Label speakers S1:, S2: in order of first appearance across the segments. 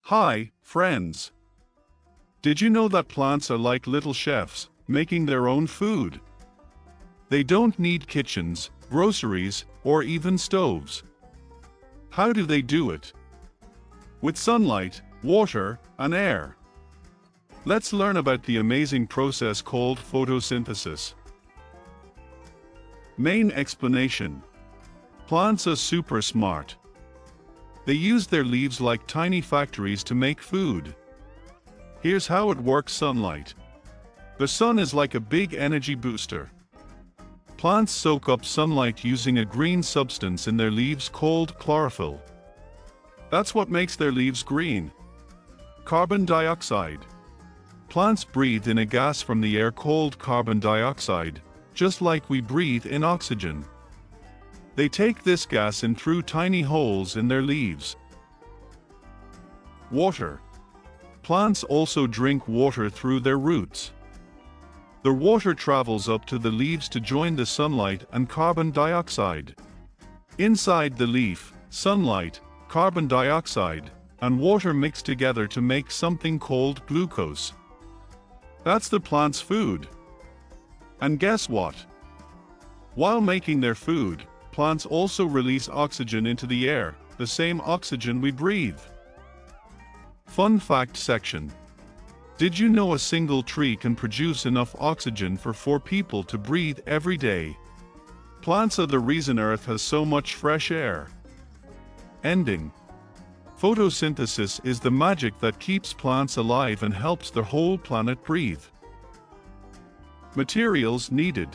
S1: Hi, friends. Did you know that plants are like little chefs, making their own food? They don't need kitchens, groceries, or even stoves. How do they do it? With sunlight, water, and air. Let's learn about the amazing process called photosynthesis. Main explanation. Plants are super smart. They use their leaves like tiny factories to make food. Here's how it works: sunlight. The sun is like a big energy booster. Plants soak up sunlight using a green substance in their leaves called chlorophyll. That's what makes their leaves green. Carbon dioxide. Plants breathe in a gas from the air called carbon dioxide, just like we breathe in oxygen. They take this gas in through tiny holes in their leaves. Water. Plants also drink water through their roots. The water travels up to the leaves to join the sunlight and carbon dioxide. Inside the leaf, sunlight, carbon dioxide, and water mix together to make something called glucose. That's the plant's food. And guess what? While making their food, plants also release oxygen into the air, the same oxygen we breathe. Fun fact section. Did you know a single tree can produce enough oxygen for 4 people to breathe every day? Plants are the reason Earth has so much fresh air. Ending. Photosynthesis is the magic that keeps plants alive and helps the whole planet breathe. Materials needed.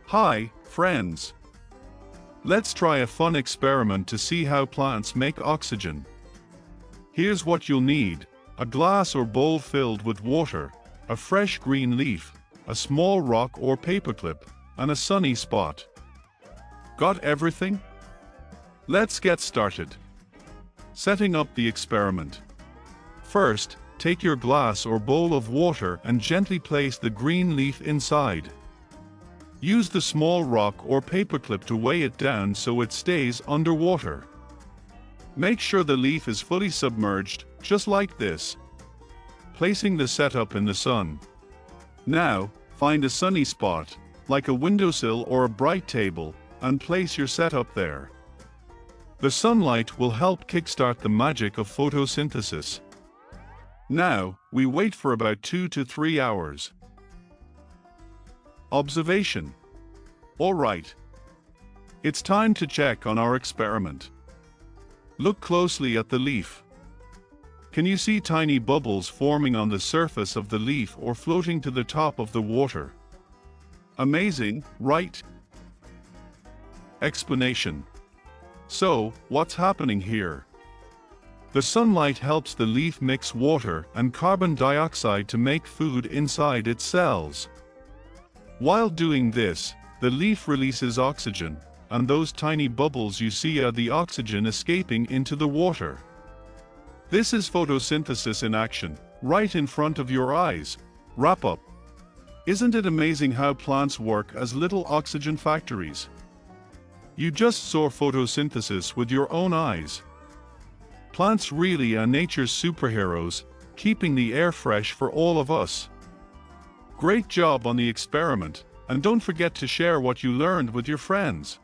S1: Hi, friends. Let's try a fun experiment to see how plants make oxygen. Here's what you'll need: a glass or bowl filled with water, a fresh green leaf, a small rock or paperclip, and a sunny spot. Got everything? Let's get started. Setting up the experiment. First, take your glass or bowl of water and gently place the green leaf inside. Use the small rock or paperclip to weigh it down so it stays underwater. Make sure the leaf is fully submerged, just like this. Placing the setup in the sun. Now, find a sunny spot, like a windowsill or a bright table, and place your setup there. The sunlight will help kickstart the magic of photosynthesis. Now, we wait for about 2 to 3 hours. Observation. All right. It's time to check on our experiment. Look closely at the leaf. Can you see tiny bubbles forming on the surface of the leaf or floating to the top of the water? Amazing, right? Explanation. So, what's happening here? The sunlight helps the leaf mix water and carbon dioxide to make food inside its cells. While doing this, the leaf releases oxygen, and those tiny bubbles you see are the oxygen escaping into the water. This is photosynthesis in action, right in front of your eyes. Wrap up. Isn't it amazing how plants work as little oxygen factories? You just saw photosynthesis with your own eyes. Plants really are nature's superheroes, keeping the air fresh for all of us. Great job on the experiment, and don't forget to share what you learned with your friends.